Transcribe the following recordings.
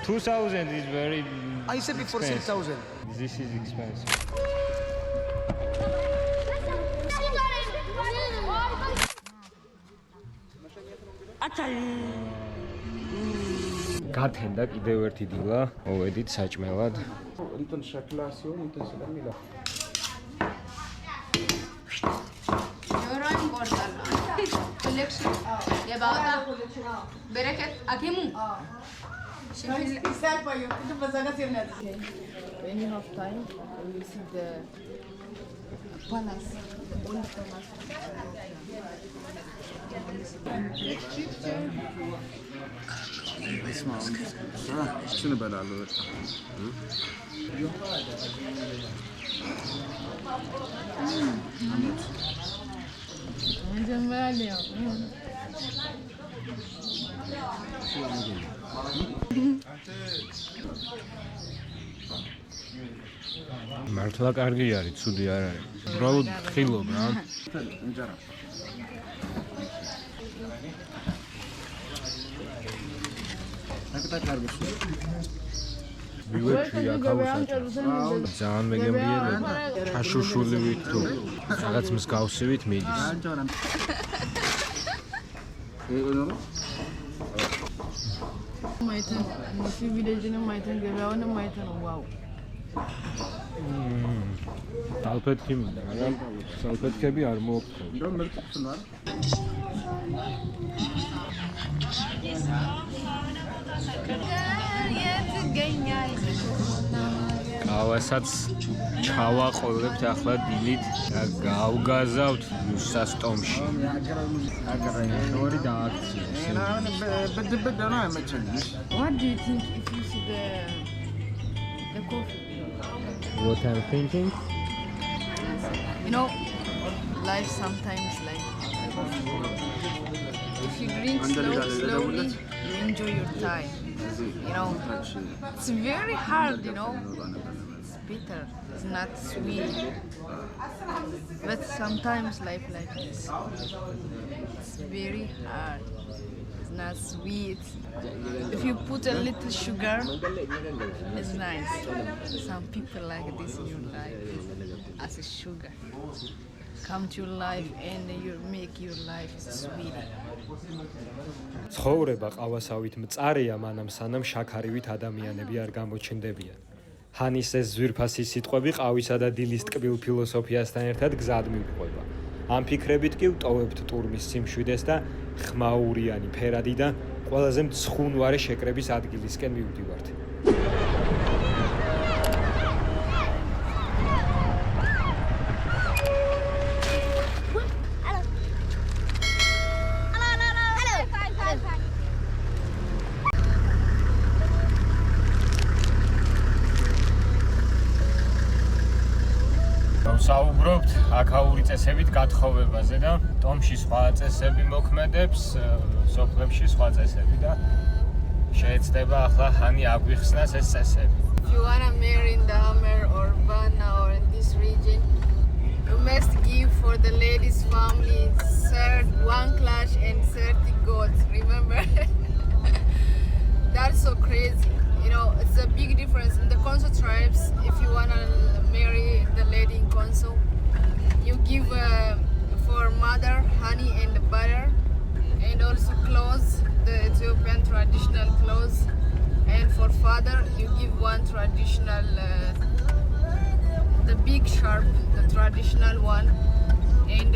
$2,000 is very. I said before 6,000. This is expensive. გათენდა კიდევ ერთი დილა, მოვედით საჭმელად. Riton shaklasio, riton salamila. You're important. Collection. Yeah, baba. Bereket. Akimu. When you have time, you will see the palace. All the palace. Şunu ben alırım. მართლა კარგი არის, ცუდი არ არის. უბრალოდ ხილობ რა. აკეთა კარგი. ვიwebში აკაუსაჭა. ძალიან მეგემრიელება. ჩაშუშულივით თუ რაღაც მსგავსივით მიდის. Maitan, if you village in Maitan, give out a Maitan, wow. Salpetki მინდა, მაგრამ salpetkები არ მოაქვს. რომ მერტყნარ. ყავასაც ჩავაყოლებთ ახლა დილით და გავგაზავთ სასტომში. ორი დააქცია. What do you think if you see the coffee? What I'm thinking? You know, life sometimes like if you drink slowly, you enjoy your time. You know, it's very hard, you know. It's bitter, it's not sweet. But sometimes life like this. It's very hard. It's not sweet. If you put a little sugar, it's nice. Some people like this in your life as a sugar. Come to your life and you make your life sweet. ცხოვრება ყავასავით მწარეა, მანამ სანამ შაქარივით ადამიანები არ გამოჩნდებიან. ჰანის ეს ზვირფასი სიტყვები ყავისა და დილის ტკბილ ფილოსოფიასთან ერთად გზად მივყვება. ამ ფიქრებით კი ვტოვებთ ტურმის სიმშვიდეს და ხმაურიანი ფერადი და ყველაზე მცხუნვარე შეკრების ადგილისკენ მივდივართ. საუბრობთ აქაური წესებით გათხოვებაზე და ტომში სხვა წესები მოქმედებს, სოფლებში სხვა წესები და შეეცდება ახლა ჰანი აგვიხსნას ეს წესები. If you want to marry in Dahmer or Vanna or in this region, you must give for the lady's family 1 clutch and 30 goats, remember? That's so crazy. You know, it's a big difference in the Konso tribes. If you want to marry the lady in Konso, you give for mother honey and butter and also clothes, the Ethiopian traditional clothes, and for father you give one traditional the big sharp, the traditional one, and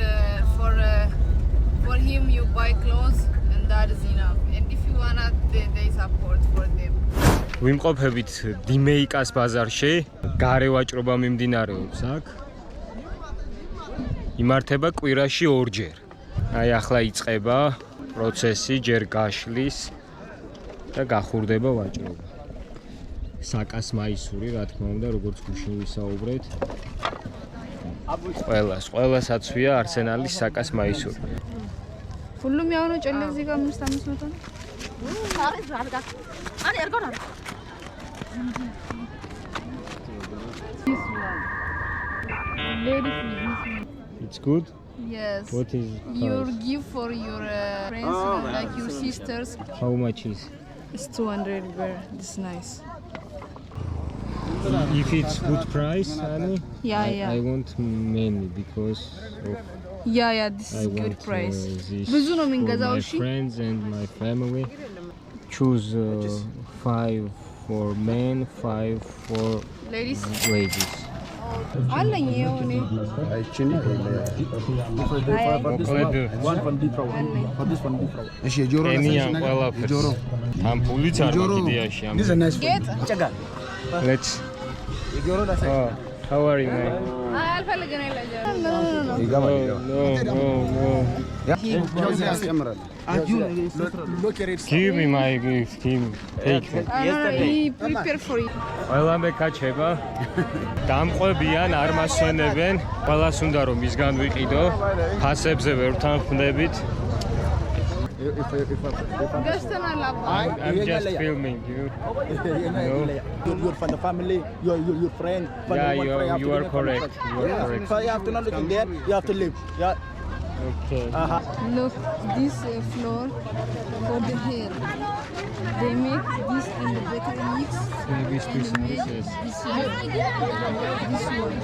for him you buy clothes and that is enough. And if you wanna they support for them. ვიმყოფებით დიმეიკას ბაზარში, გარევაჭრობა მიმდინარეობს აქ. იმართება კვირაში 2 ჯერ. აი ახლა იწყება პროცესი, ჯერ გაშლის და გახურდება ვაჭრობა. საკას მაისური, რა თქმა უნდა, როგორც გუშინ ვისაუბრეთ. ყველას აცვია არსენალის საკას მაისური. Fullu miaunu cellezi gamnis tamisnotan. არის რადგა. არი არ გონა. Ladies It's good. Yes. What is Your price? gift for your friends, like your sisters. How much is? It's 200 birr. It's nice. If it's good price, honey, Yeah, I yeah. want many because of Yeah, this I is good want price. this ብዙ ነው for my የምንገዛው friends and my family. Choose 5 for men, 5 for Ladies. ladies. አለኝ የሆነ እሺ የጆሮ Eniyam ყველაფერს. ამ პულიც არ მაგიდიაში ამ. This is a nice ጌጥ Let's. Oh, how are you, man? አልፈልግም አይላጀ ያስጨምራል Give me my gift. Give me. Take me. he prepare for you. ყველამე კაჩება დამყვებიან, არ მასვენებენ. ყველას უნდა რომ მისგან ვიყიდო. ფასებზე ვერ ვთანხმდებით. გასტანალა I'm just filming you. You're from the family, your friend. Yeah, you are correct. You are correct. So you have to not look in there, you have to live. Yeah. Okay. Look, this floor for the hair. They make this and the bakery mix Maybe and they make special. this hair. This one.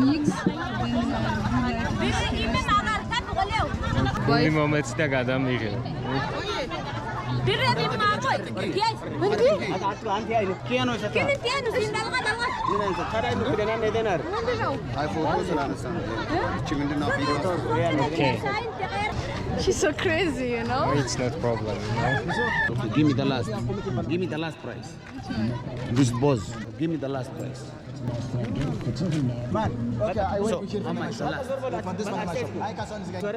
Mix. გული მომეცდა გადამიღე. አይ ፎቶ ስላነሳ ነው እቺ ምንድነው ቪዲዮ Okay. She's so crazy, you know? It's not problem, you know. Give me the last. Give me the last price. This boss. Give me the last price. Man, okay, I So, wait how much the last? for this one.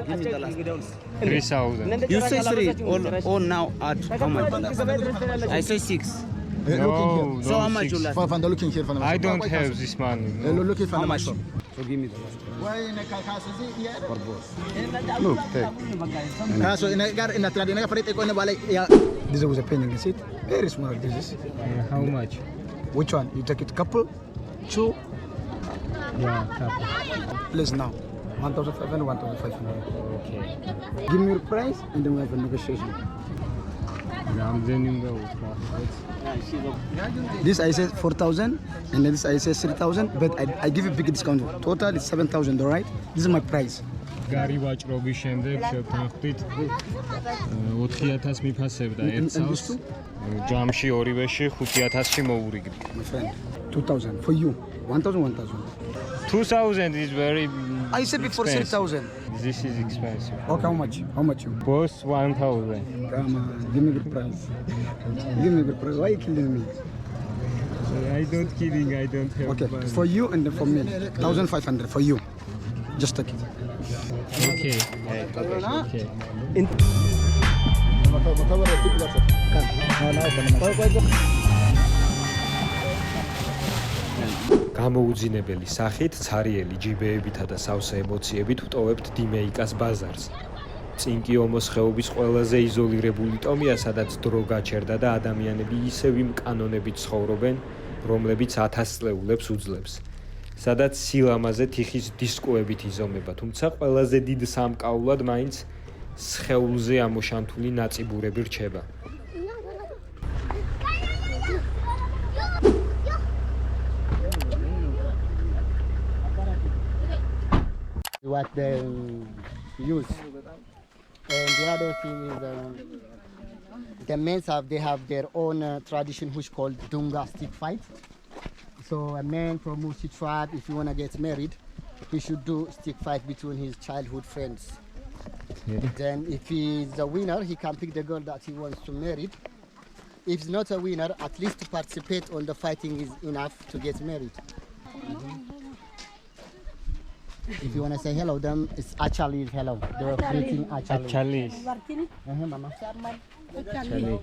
Give me the last. 3,000. You say 3 or now add how much? I say 6. No, So no, how much 6. you last? From the looking here from the I don't have this money. No. Looking from How the much? shop. So give me the last. Why in a here? For boss. Look, take. So in a trade, in a parade, this was a penny, is it? Very small. This is. How much? Which one? You take it couple, 2, Yeah, couple. please now. 1,500, 1,500. Okay. Give me your price and then we have a negotiation. რამდენი უნდა უთხრა? This I said 4,000 and then this I said 3,000, but I give you big discount. Total is 7,000, all right? This is my price. გარი ვაჭრობის შემდეგ შევთანხმდით 4,000 მიფასებდა ერთ წელს. ჯამში ორივეში 5,000-ში მოვურიგდი. My friend, 2,000 for you. 1,000, 1,000. 2,000 is very I said before expensive. 6,000. This is expensive. Okay, how much? How much you? Boss 1,000. Come on, give me good price. Give me good price. Why are you killing me? I don't kidding, I don't have Okay, money. for you and then for me. 1,500 for you. Just take it. Okay. Okay. გამოუძინებელი სახით ცარიელი ჯიბეებითა და სავსე ემოციებით ვტოვებთ დიმეიკას ბაზარს. წინ კი ომოს ხეობის ყველაზე იზოლირებული ტომია, სადაც დრო გაჩერდა და ადამიანები ისევ იმ კანონებით ცხოვრობენ, რომლებიც 1000 წლეულებს უძლებს. სადაც სილამაზე თიხის დისკოებით იზომება, თუმცა ყველაზე დიდ სამკაულად მაინც სხეულზე ამოშანთული ნაწიბურები რჩება. What they use. And the other thing is the men have their own tradition which called Dunga stick fight. So a man from Musi tribe, if you want to get married, he should do stick fight between his childhood friends. Okay. Then if he's a winner, he can pick the girl that he wants to marry. If he's not a winner, at least to participate on the fighting is enough to get married. If you want to say hello, then it's actually hello. They were greeting actually. Actually, Mama. actually.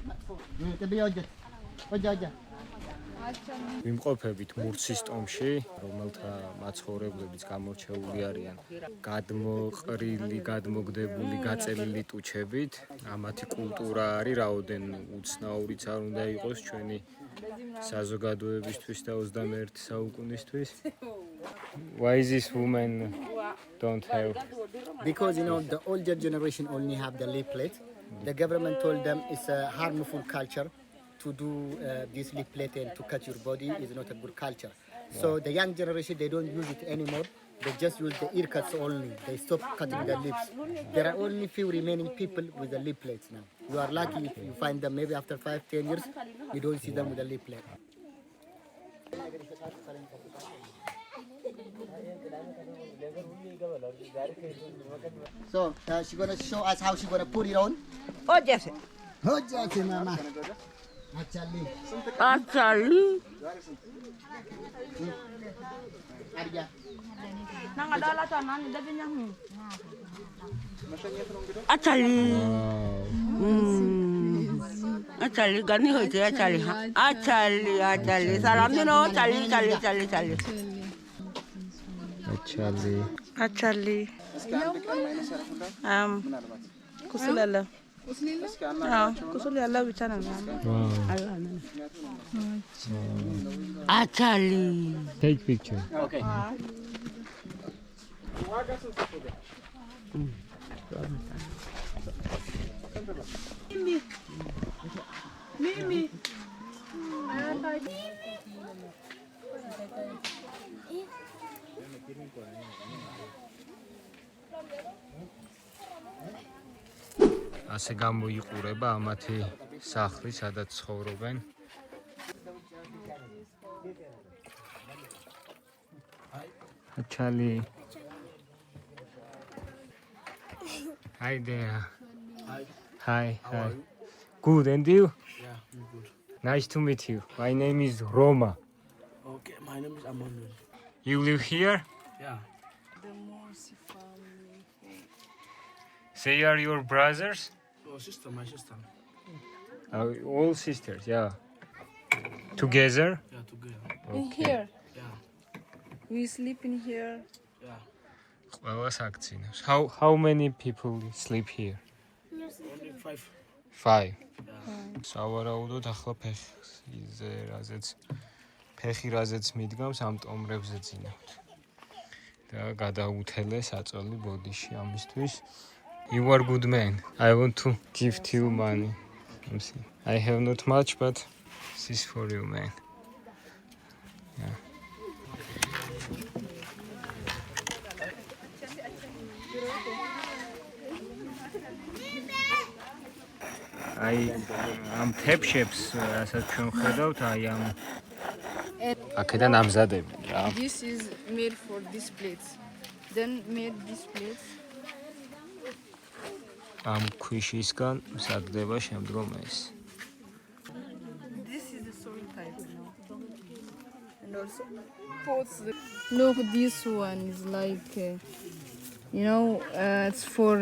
ვიმყოფებით მურცის ტომში, რომელთა მაცხოვრებლებიც გამორჩეული არიან გადმოყრილი, გადმოგდებული, გაწელილი ტუჩებით. ამათი კულტურა არის რაოდენ უცნაურიც არ უნდა იყოს ჩვენი საზოგადოებისთვის და 21 საუკუნისთვის. Why is this woman don't have? Because the older generation only have the leaflet. The government told them it's a harmful culture to do this leaflet and to cut your body is not a good culture. So the young generation they don't use it anymore. They just use the ear cuts only. They stop cutting the lips. There are only few remaining people with the leaflets now. You are lucky if you find them maybe after 5-10 years. You don't see them with a leaflet. So she's gonna show us how she's gonna put it on. Oh, yes. Oh, yes, mama. Actually, Actually, Arya. Actually, gani hoite actually. Salam dino, actually. Actually. Kusulala. Kusulala bichana. Actually. Take picture. Okay. Mimi. ასე გამოიყურება ამათი სახლი, სადაც ცხოვრობენ. Actually. Hi there. Hi. Good, and you? Yeah, I'm good. Nice to meet you. My name is Roma. Okay, my name is Emmanuel. You live here? Yeah. They are your brothers? Oh, sister, my sister. All sisters, yeah. Together? Yeah, together. In here. Yeah, We sleep in here. yeah. ყველას აქცინებს. How many people sleep here? Only 5. 5. სავარაუდოდ ახლა ფეხი რაზეც მიდგამს ამ ტომრებზე ძინავთ. და გადაუთელეს აწოლი ბოდიში ამისთვის. You are good man. I want to give you money. I have not much, but this is for you, man. Yeah. ამ თეფშებს, რასაც ჩვენ ხედავთ, ამ აქედან ამზადებენ რა. This is made for these plates. Then made these plates. ამ ქვიშისგან მზადდება შემდგომ ეს. This is the soil type now. And also pots. Look, this one is like, it's for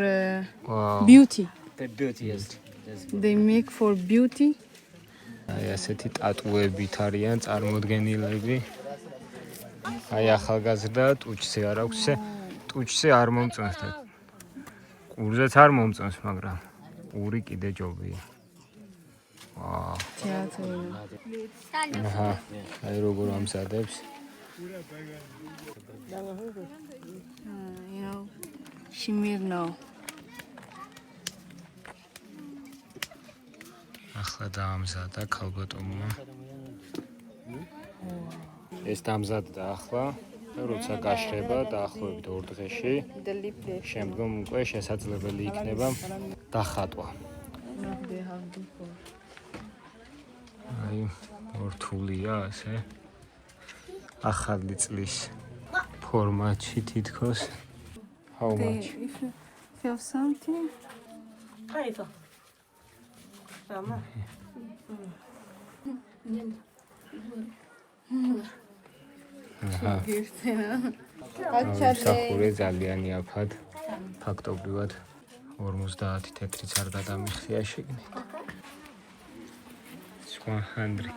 Wow. beauty. The beauty is. They make for beauty. აი ასეთი ტატუებით არიან წარმოდგენილები. აი ახალგაზრდა ტუჩზე არ აქვს, ტუჩზე არ მომწონს და ყურზეც არ მომწონს, მაგრამ ყური კიდე ჯობია. ვაუ. Theater. აჰა. აი როგორ ამზადებს. Shimir now. ახლა დაამზადა ქალბატონმა. ეს დამზადდა ახლა და როცა გაშრება დაახლოებით 2 დღეში, The lip plate. შემდგომ უკვე შესაძლებელი იქნება დახატვა. They have before. აი ორთულია ასე. ახალი წლის ფორმატში თითქოს. How much? If you have something. Kaifa. Mama. აჰა. სახურე ძალიან იაფად. ფაქტობრივად 50 თეთრიც არ გადამიხსია შეგნით. 100.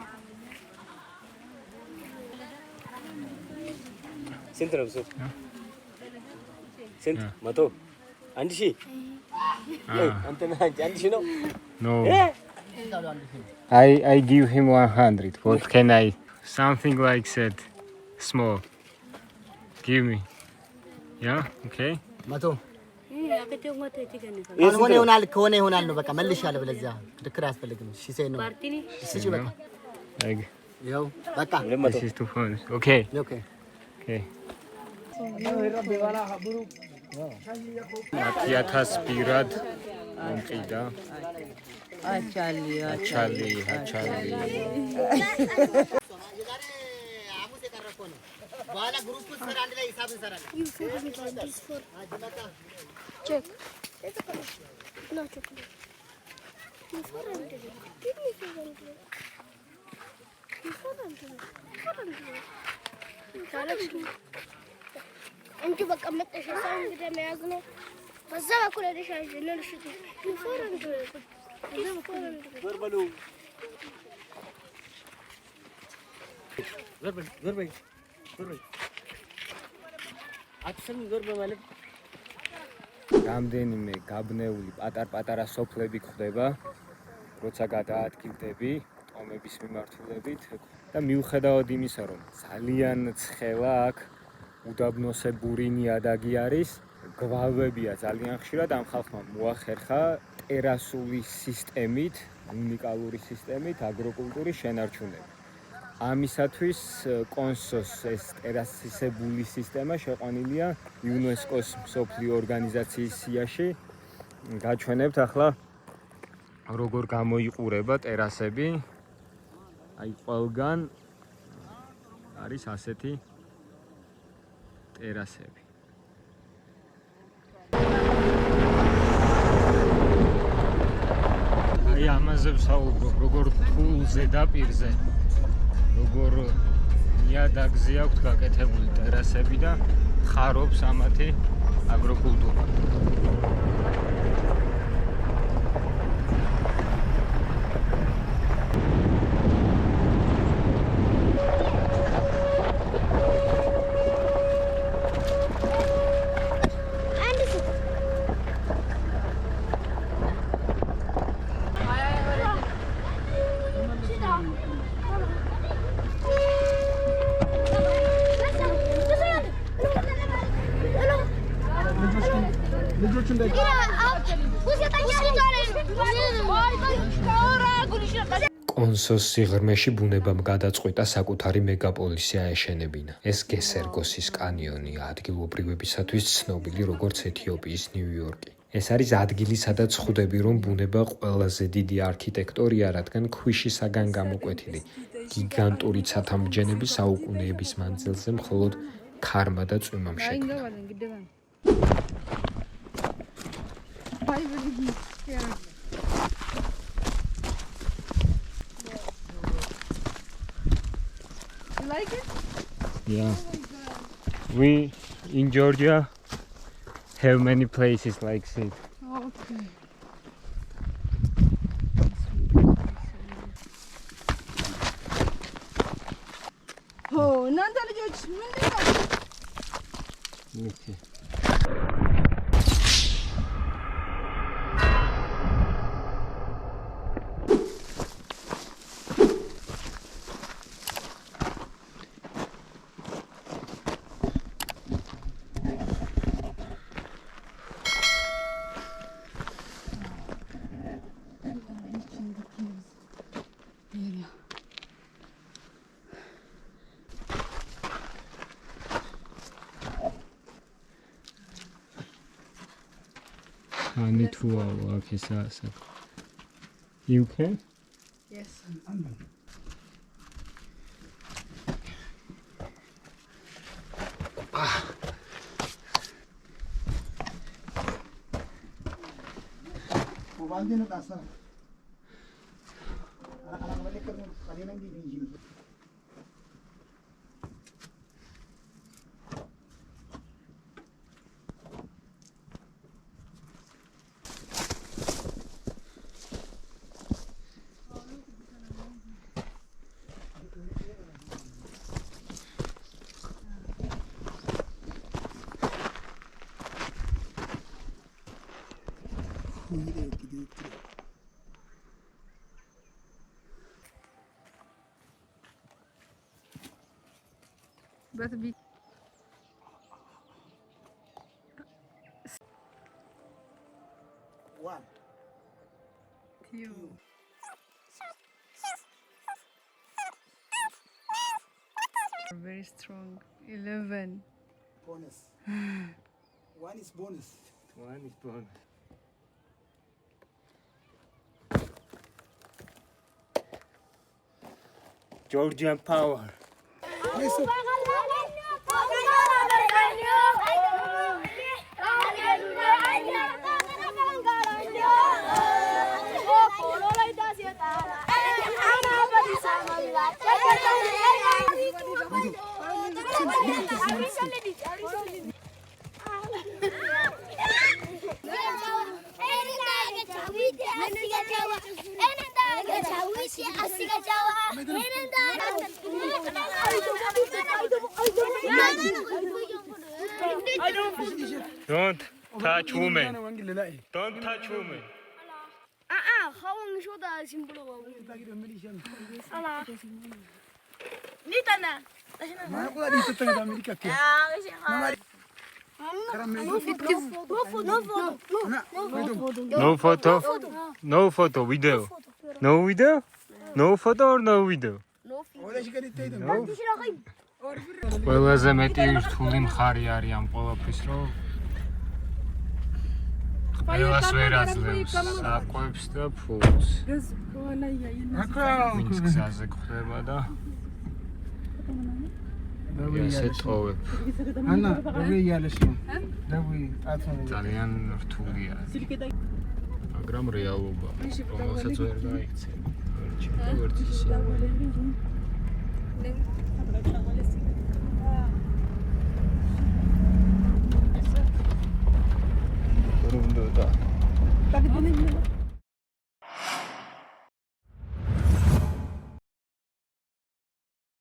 Sentramos. Sent, matou. Andishi. Andishi no. No. I give him 100. What can I? Something like that. Small. Give me. Yeah. Okay. መቶ ሆነ ይሆናል ከሆነ ይሆናል ነው በቃ መልሻለሁ ብለዚያ ክርክር አያስፈልግም እሺ ሰይ ነው እሺ በቃ ያው በቃ This is too fun. Okay. Okay. Okay. Atiatas pirad მომყიდა. აჩალი. በኋላ ግሩፕ ስራ አንድ ላይ ሂሳብ እንሰራለን Check. No, check. انت بقى متش صار كده ما يغنى بس ما كل ده شيء نرشد يفرن Verbalo. Verbe. Action verbe ማለት რამდენიმე გაბნეული პატარ-პატარა სოფლები გვხვდება, როცა გადაადგილდები ტომების მიმართულებით და მიუხედავად იმისა, რომ ძალიან ცხელა აქ უდაბნოსებური ნიადაგი არის, გვალვებია ძალიან ხშირად ამ ხალხმა მოახერხა ტერასული სისტემით, უნიკალური სისტემით აგროკულტურის შენარჩუნება. ამისათვის კონსოს ეს ტერასისებული სისტემა შეყვანილია იუნესკოს მსოფლიო ორგანიზაციის სიაში. გაჩვენებთ ახლა როგორ გამოიყურება ტერასები. აი ყველგან არის ასეთი ტერასები. აი ამაზე ვსაუბრობ, როგორ თულ ზედაპირზე როგორ ნიადაგზე აქვს გაკეთებული ტერასები და ხარობს ამათი აგროკულტურა. კონსოს სიღრმეში ბუნებამ გადაწყვიტა საკუთარი მეგაპოლისი აეშენებინა. ეს გესერგოსის კანიონი ადგილობრივებისათვის ცნობილი როგორც ეთიოპიის ნიუ-იორკი. ეს არის ადგილი, სადაც ხვდები, რომ ბუნება ყველაზე დიდი არქიტექტორია, რადგან ქვიშისაგან გამოკვეთილი გიგანტური ცათამბჯენები საუკუნეების მანძილზე მხოლოდ ქარმა და წვიმამ შექმნა. Like it? Yeah. We in Georgia have many places like this. Okay. Oh, እናንተ ልጆች ምንድን ነው? Okay. I need to walk his ass. You can? Yes. But be One. two. Very strong. 11. Bonus. One is bonus. One is bonus. Georgian power. Don't touch women. Don't touch women. No photo. No photo. Video. No video. No photo or no video. No. ყველაზე მეტი რთული მხარი არის ამ ყველაფრის, რომ ყველას ვერ აძლევს საკვებს და ფულს. ვინც გზაზე გვხვდება და ესე ტოვებ. ანა, როგორ იალეში? ძალიან რთულია. მაგრამ რეალობა, რომელსაც ვერ გაიქცენ. ვერც ისე. Rumdo da.